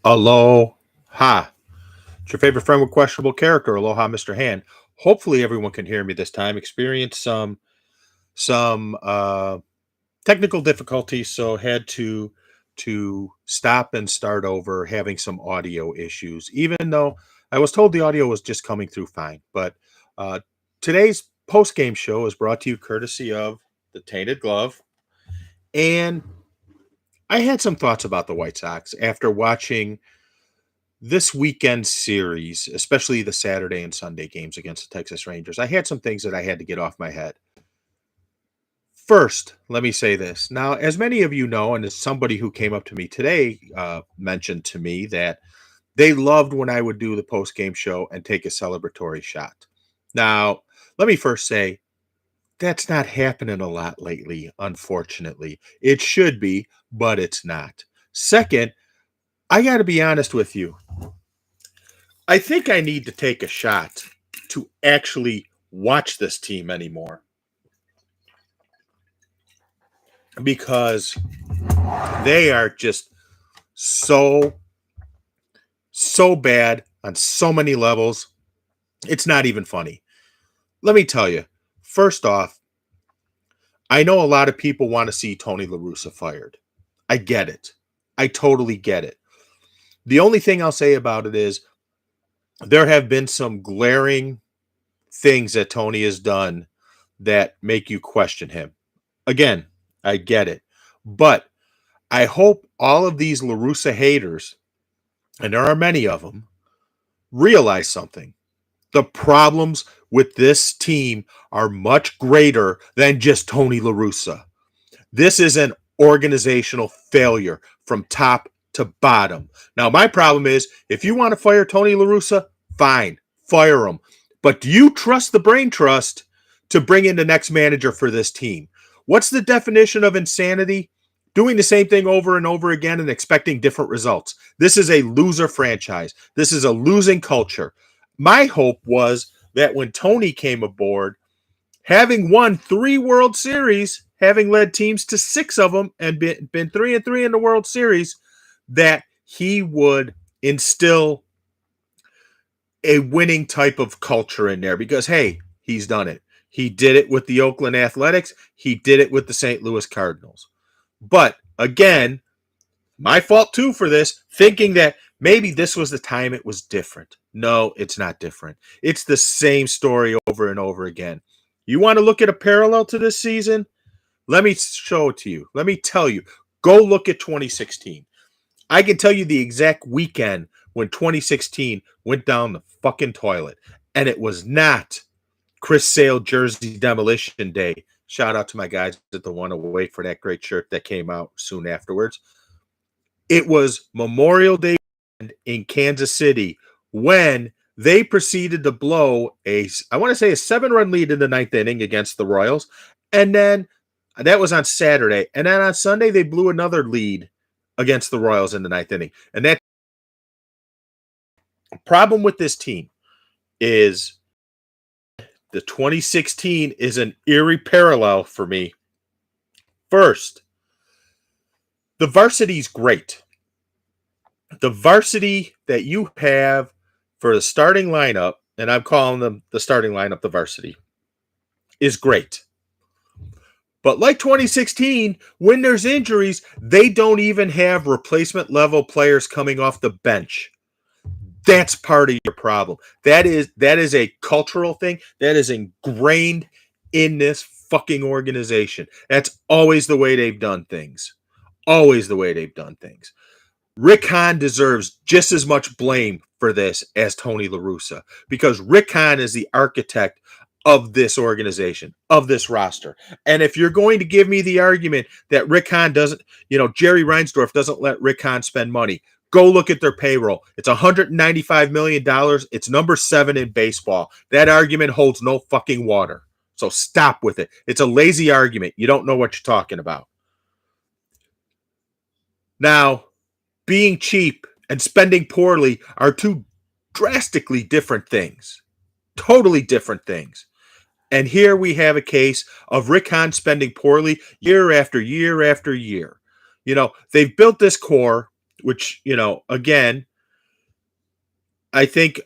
Aloha. It's your favorite friend with questionable character. Aloha, Mr. Hand. Hopefully everyone can hear me this time. Experienced some technical difficulties, so had to stop and start over, having some audio issues, even though I was told the audio was just coming through fine. But uh, today's post-game show is brought to you courtesy of the Tainted Glove. And I had some thoughts about the White Sox after watching this weekend series, especially the Saturday and Sunday games against the Texas Rangers. I had some things that I had to get off my head. First, let me say this. Now, as many of you know, and as somebody who came up to me today mentioned to me that they loved when I would do the post-game show and take a celebratory shot. Now, let me first say that's not happening a lot lately, unfortunately. It should be, but it's not. Second, I got to be honest with you. I think I need to take a shot to actually watch this team anymore, because they are just so bad on so many levels. It's not even funny. Let me tell you, first off, I know a lot of people want to see Tony La Russa fired. I get it. I totally get it. The only thing I'll say about it is there have been some glaring things that Tony has done that make you question him. Again, I get it. But I hope all of these La Russa haters, and there are many of them, realize something. The problems with this team are much greater than just Tony La Russa. This is an organizational failure from top to bottom. Now, my problem is, if you want to fire Tony La Russa, fine, fire him. But do you trust the brain trust to bring in the next manager for this team? What's the definition of insanity? Doing the same thing over and over again and expecting different results. This is a loser franchise. This is a losing culture. My hope was that when Tony came aboard, having won 3 World Series, having led teams to 6 of them and been 3-3 in the World Series, that he would instill a winning type of culture in there, because, hey, he's done it. He did it with the Oakland Athletics. He did it with the St. Louis Cardinals. But again, my fault too for this, thinking that maybe this was the time it was different. No, it's not different. It's the same story over and over again. You want to look at a parallel to this season? Let me show it to you. Let me tell you. Go look at 2016. I can tell you the exact weekend when 2016 went down the fucking toilet. And it was not Chris Sale Jersey Demolition Day. Shout out to my guys at the 108 for that great shirt that came out soon afterwards. It was Memorial Day in Kansas City when they proceeded to blow a 7-run lead in the 9th inning against the Royals. And then that was on Saturday. And then on Sunday, they blew another lead against the Royals in the 9th inning. And that problem with this team is the 2016 is an eerie parallel for me. First, the varsity's great. The varsity that you have for the starting lineup, and I'm calling them the starting lineup, the varsity, is great. But like 2016, when there's injuries, they don't even have replacement level players coming off the bench. That's part of your problem. That is a cultural thing that is ingrained in this fucking organization. That's always the way they've done things. Always the way they've done things. Rick Hahn deserves just as much blame for this as Tony La Russa, because Rick Hahn is the architect of this organization, of this roster. And if you're going to give me the argument that Rick Hahn doesn't, Jerry Reinsdorf doesn't let Rick Hahn spend money, go look at their payroll. It's $195 million. It's number 7 in baseball. That argument holds no fucking water. So stop with it. It's a lazy argument. You don't know what you're talking about. Now, being cheap and spending poorly are two drastically different things. Totally different things. And here we have a case of Rick Hahn spending poorly year after year after year. They've built this core. which, again, I think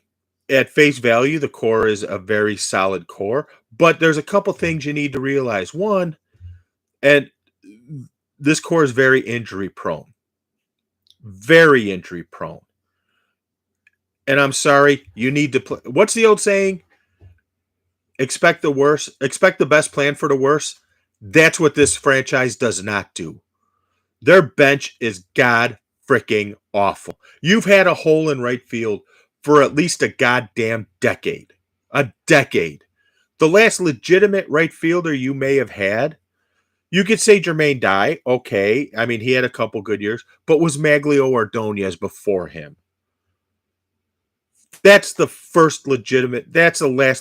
at face value, the core is a very solid core, but there's a couple things you need to realize. One, and this core is very injury prone. And I'm sorry, you need to play. What's the old saying? Expect the worst, expect the best, plan for the worst. That's what this franchise does not do. Their bench is god freaking awful. You've had a hole in right field for at least a goddamn decade. A decade. The last legitimate right fielder you may have had, you could say Jermaine Dye. Okay. I mean, he had a couple good years, but was Maglio Ordonez before him? That's the last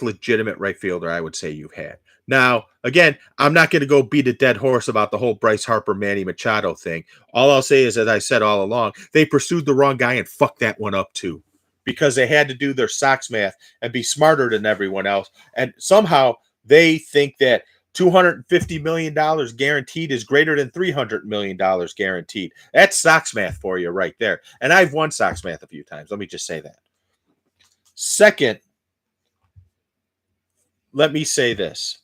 legitimate right fielder I would say you've had. Now, again, I'm not going to go beat a dead horse about the whole Bryce Harper, Manny Machado thing. All I'll say is, as I said all along, they pursued the wrong guy and fucked that one up too, because they had to do their Sox math and be smarter than everyone else. And somehow they think that $250 million guaranteed is greater than $300 million guaranteed. That's Sox math for you right there. And I've won Sox math a few times. Let me just say that. Second, let me say this.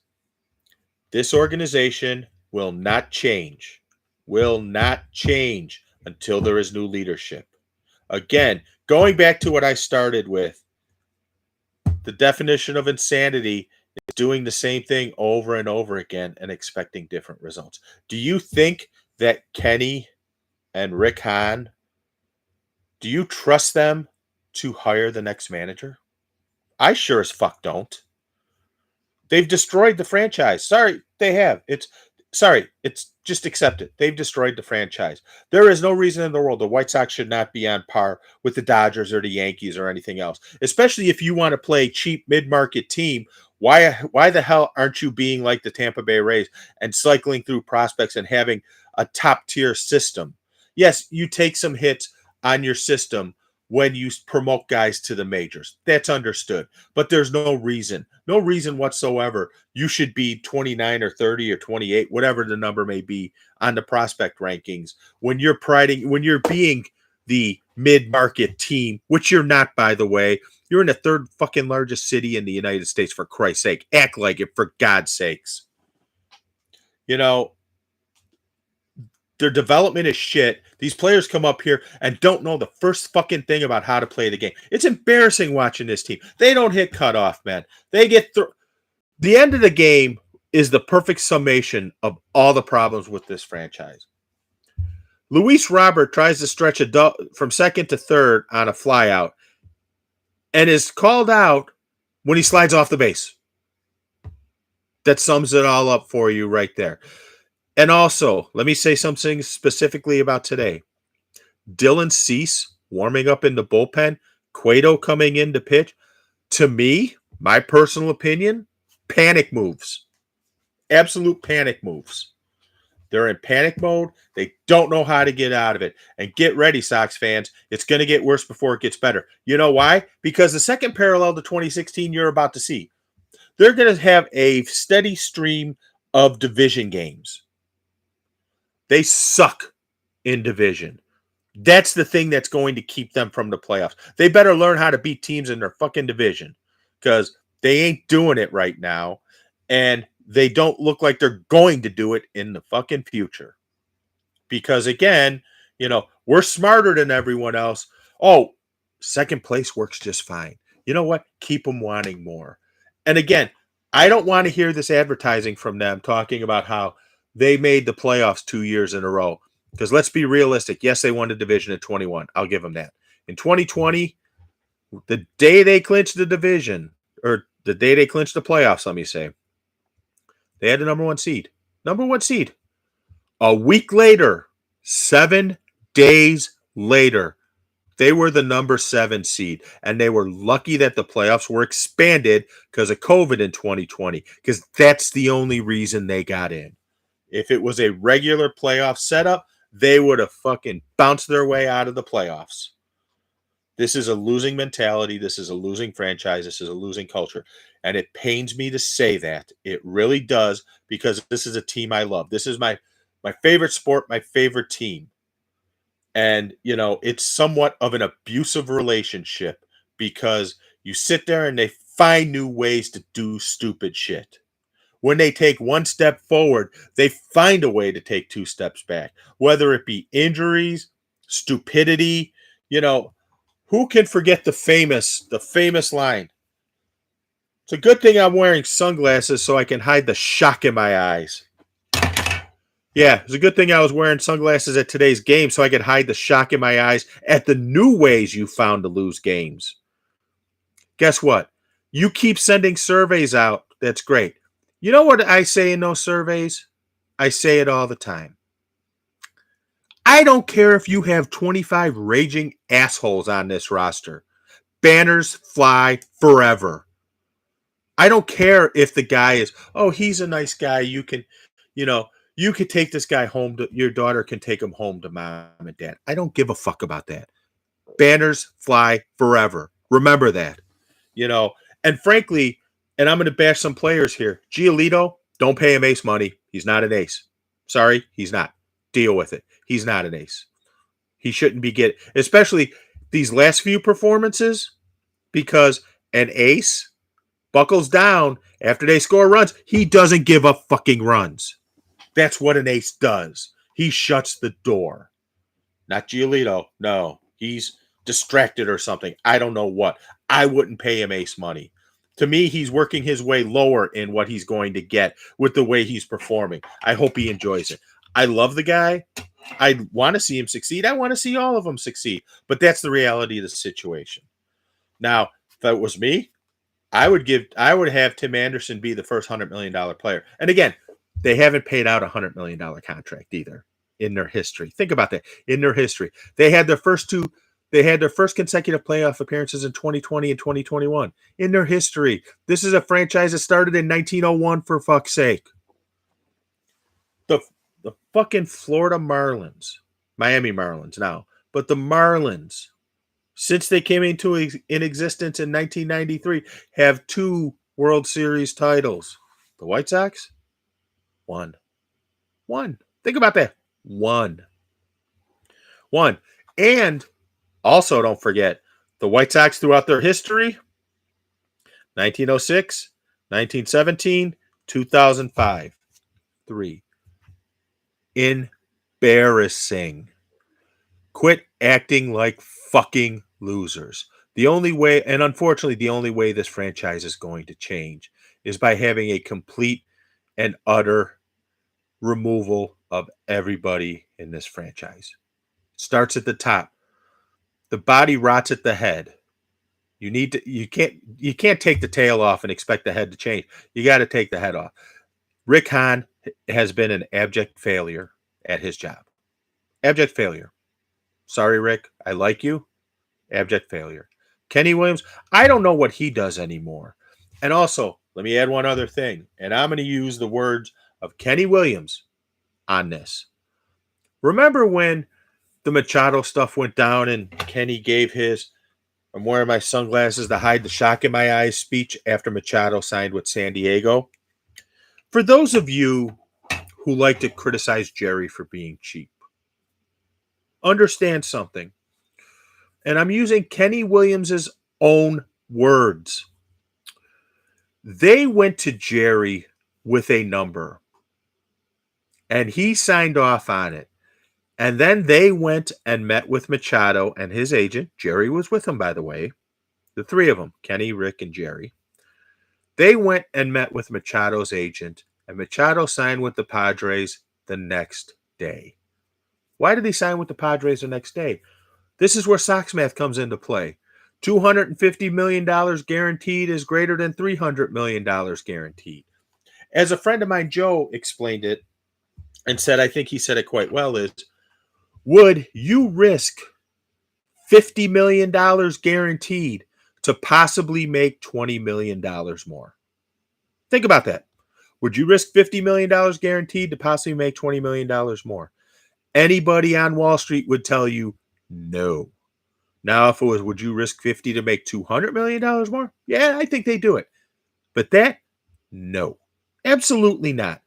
This organization will not change until there is new leadership. Again, going back to what I started with, the definition of insanity is doing the same thing over and over again and expecting different results. Do you think that Kenny and Rick Hahn, do you trust them to hire the next manager? I sure as fuck don't. They've destroyed the franchise. Sorry, they have. It's just accept it. They've destroyed the franchise. There is no reason in the world the White Sox should not be on par with the Dodgers or the Yankees or anything else. Especially if you want to play cheap mid-market team. Why the hell aren't you being like the Tampa Bay Rays and cycling through prospects and having a top-tier system? Yes, you take some hits on your system when you promote guys to the majors. That's understood. But there's no reason whatsoever you should be 29 or 30 or 28, whatever the number may be, on the prospect rankings when you're being the mid-market team, which you're not, by the way. You're in the third fucking largest city in the United States, for Christ's sake. Act like it, for God's sakes. Their development is shit. These players come up here and don't know the first fucking thing about how to play the game. It's embarrassing watching this team. They don't hit cutoff, man. They get through. The end of the game is the perfect summation of all the problems with this franchise. Luis Robert tries to stretch from second to third on a flyout and is called out when he slides off the base. That sums it all up for you right there. And also, let me say something specifically about today. Dylan Cease warming up in the bullpen, Cueto coming in to pitch. To me, my personal opinion, panic moves. Absolute panic moves. They're in panic mode. They don't know how to get out of it. And get ready, Sox fans. It's going to get worse before it gets better. You know why? Because the second parallel to 2016 you're about to see. They're going to have a steady stream of division games. They suck in division. That's the thing that's going to keep them from the playoffs. They better learn how to beat teams in their fucking division, because they ain't doing it right now, and they don't look like they're going to do it in the fucking future. Because, again, we're smarter than everyone else. Oh, second place works just fine. You know what? Keep them wanting more. And, again, I don't want to hear this advertising from them talking about how they made the playoffs 2 years in a row. Because let's be realistic. Yes, they won the division in 21. I'll give them that. In 2020, the day they clinched the division, or the day they clinched the playoffs, let me say, they had the number one seed. Number one seed. A week later, 7 days later, they were the number 7 seed, and they were lucky that the playoffs were expanded because of COVID in 2020, because that's the only reason they got in. If it was a regular playoff setup, they would have fucking bounced their way out of the playoffs. This is a losing mentality. This is a losing franchise. This is a losing culture. And it pains me to say that. It really does, because this is a team I love. This is my favorite sport, my favorite team. And, it's somewhat of an abusive relationship because you sit there and they find new ways to do stupid shit. When they take one step forward, they find a way to take two steps back, whether it be injuries, stupidity. You know, who can forget the famous line? It's a good thing I'm wearing sunglasses so I can hide the shock in my eyes. Yeah, it's a good thing I was wearing sunglasses at today's game so I could hide the shock in my eyes at the new ways you found to lose games. Guess what? You keep sending surveys out. That's great. You know what I say in those surveys? I say it all the time. I don't care if you have 25 raging assholes on this roster. Banners fly forever. I don't care if the guy is, oh, he's a nice guy. You know, you could take this guy home to your daughter can take him home to mom and dad. I don't give a fuck about that. Banners fly forever. Remember that. You know, and frankly, and I'm going to bash some players here. Giolito, don't pay him ace money. He's not an ace. Sorry, he's not. Deal with it. He's not an ace. He shouldn't be getting, especially these last few performances, because an ace buckles down after they score runs. He doesn't give up fucking runs. That's what an ace does. He shuts the door. Not Giolito. No, he's distracted or something. I don't know what. I wouldn't pay him ace money. To me, he's working his way lower in what he's going to get with the way he's performing. I hope he enjoys it. I love the guy. I want to see him succeed. I want to see all of them succeed. But that's the reality of the situation. Now, if that was me, I would have Tim Anderson be the first $100 million player. And again, they haven't paid out a $100 million contract either in their history. Think about that. In their history, they had their first consecutive playoff appearances in 2020 and 2021. In their history, this is a franchise that started in 1901, for fuck's sake. The fucking Florida Marlins, Miami Marlins now, but the Marlins, since they came in existence in 1993, have 2 World Series titles. The White Sox, one. Think about that. One. And also, don't forget, the White Sox throughout their history, 1906, 1917, 2005. 3. Embarrassing. Quit acting like fucking losers. The only way, and unfortunately, the only way this franchise is going to change is by having a complete and utter removal of everybody in this franchise. Starts at the top. The body rots at the head. You can't take the tail off and expect the head to change. You got to take the head off. Rick Hahn has been an abject failure at his job. Abject failure. Sorry, Rick. I like you. Abject failure. Kenny Williams, I don't know what he does anymore. And also, let me add one other thing. And I'm going to use the words of Kenny Williams on this. Remember when the Machado stuff went down and Kenny gave his I'm wearing my sunglasses to hide the shock in my eyes speech after Machado signed with San Diego? For those of you who like to criticize Jerry for being cheap, understand something. And I'm using Kenny Williams' own words. They went to Jerry with a number, and he signed off on it. And then they went and met with Machado and his agent. Jerry was with him, by the way. The 3 of them, Kenny, Rick, and Jerry. They went and met with Machado's agent, and Machado signed with the Padres the next day. Why did he sign with the Padres the next day? This is where Sox math comes into play. $250 million guaranteed is greater than $300 million guaranteed. As a friend of mine, Joe, explained it and said, I think he said it quite well, is, would you risk $50 million guaranteed to possibly make $20 million more? Think about that. Would you risk $50 million guaranteed to possibly make $20 million more? Anybody on Wall Street would tell you no. Now, if it was, would you risk 50 to make $200 million more? Yeah, I think they do it. But that, no. Absolutely not.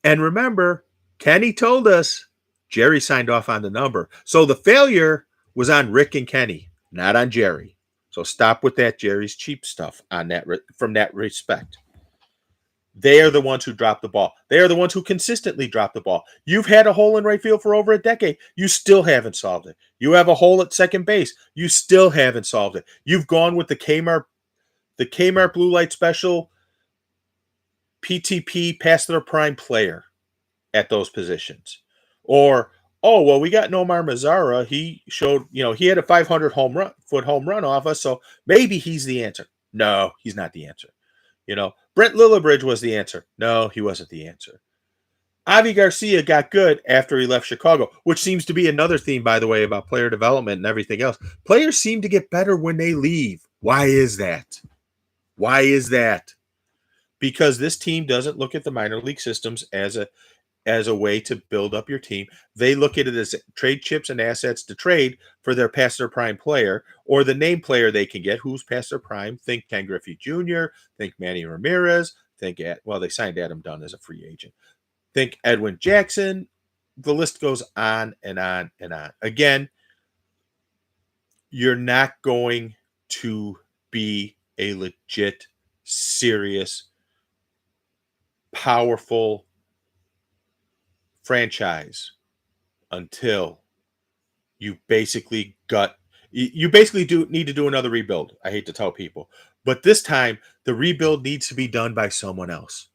And remember, Kenny told us Jerry signed off on the number. So the failure was on Rick and Kenny, not on Jerry. So stop with that Jerry's cheap stuff on that from that respect. They are the ones who drop the ball. They are the ones who consistently drop the ball. You've had a hole in right field for over a decade. You still haven't solved it. You have a hole at second base. You still haven't solved it. You've gone with the Kmart Blue Light Special PTP past their prime player at those positions. Or, oh, well, we got Nomar Mazara. He showed, he had a 500 foot home run off us, so maybe he's the answer. No, he's not the answer. Brent Lillibridge was the answer. No, he wasn't the answer. Avi Garcia got good after he left Chicago, which seems to be another theme, by the way, about player development and everything else. Players seem to get better when they leave. Why is that? Why is that? Because this team doesn't look at the minor league systems as a way to build up your team. They look at it as trade chips and assets to trade for their past their prime player or the name player they can get who's past their prime. Think Ken Griffey Jr., think Manny Ramirez, they signed Adam Dunn as a free agent. Think Edwin Jackson. The list goes on and on and on. Again, you're not going to be a legit, serious, powerful franchise until you basically do need to do another rebuild. I hate to tell people, but this time the rebuild needs to be done by someone else.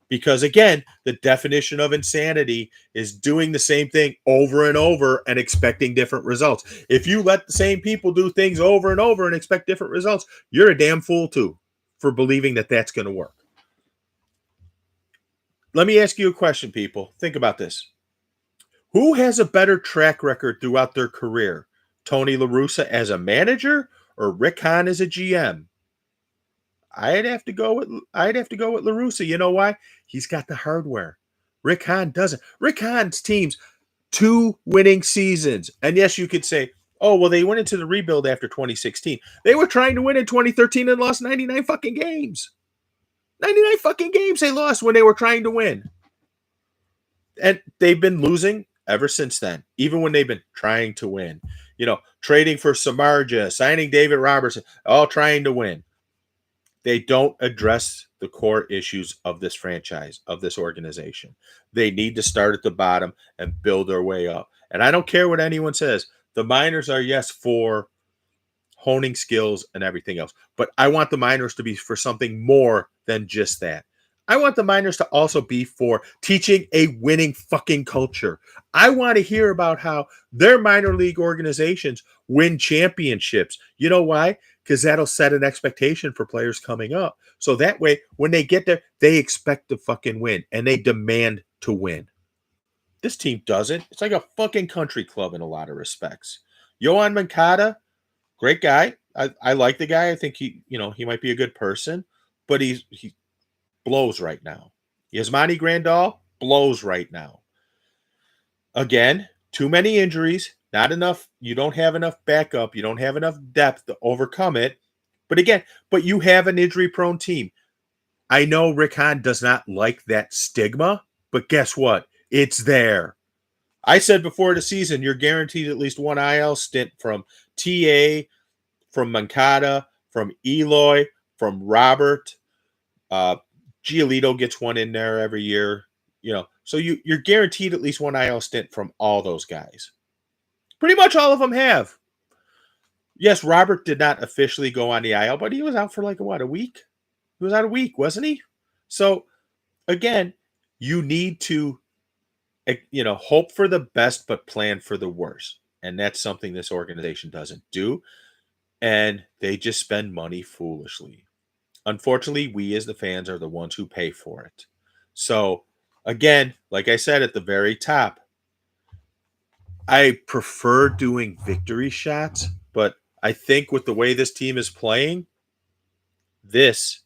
Because again, the definition of insanity is doing the same thing over and over and expecting different results. If you let the same people do things over and over and expect different results, you're a damn fool too for believing that that's going to work. Let me ask you a question, people. Think about this. Who has a better track record throughout their career? Tony La Russa as a manager or Rick Hahn as a GM? I'd have to go with La Russa. You know why? He's got the hardware. Rick Hahn doesn't. Rick Hahn's teams, 2 winning seasons. And yes, you could say, oh, well, they went into the rebuild after 2016. They were trying to win in 2013 and lost 99 fucking games. 99 fucking games they lost when they were trying to win. And they've been losing ever since then, even when they've been trying to win. Trading for Samardzija, signing David Robertson, all trying to win. They don't address the core issues of this franchise, of this organization. They need to start at the bottom and build their way up. And I don't care what anyone says. The minors are, yes, for honing skills and everything else. But I want the minors to be for something more than just that. I want the minors to also be for teaching a winning fucking culture. I want to hear about how their minor league organizations win championships. You know why? Because that'll set an expectation for players coming up. So that way, when they get there, they expect to fucking win and they demand to win. This team doesn't. It's like a fucking country club in a lot of respects. Yohan Moncada, great guy. I like the guy. I think he might be a good person, but he blows right now. Yasmani Grandal blows right now. Again, too many injuries, not enough. You don't have enough backup. You don't have enough depth to overcome it. But you have an injury-prone team. I know Rick Hahn does not like that stigma, but guess what? It's there. I said before the season, you're guaranteed at least one IL stint from TA, from Moncada, from Eloy, from Robert. Giolito gets one in there every year. So you're guaranteed at least one IL stint from all those guys. Pretty much all of them have. Yes, Robert did not officially go on the IL, but he was out for a week? He was out a week, wasn't he? So, again, you need to, hope for the best, but plan for the worst. And that's something this organization doesn't do. And they just spend money foolishly. Unfortunately, we as the fans are the ones who pay for it. So, again, like I said at the very top, I prefer doing victory shots, but I think with the way this team is playing, this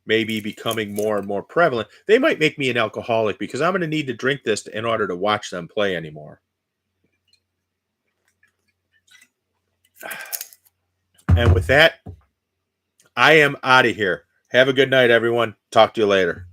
may be becoming more and more prevalent. They might make me an alcoholic because I'm going to need to drink this in order to watch them play anymore. And with that, I am out of here. Have a good night, everyone. Talk to you later.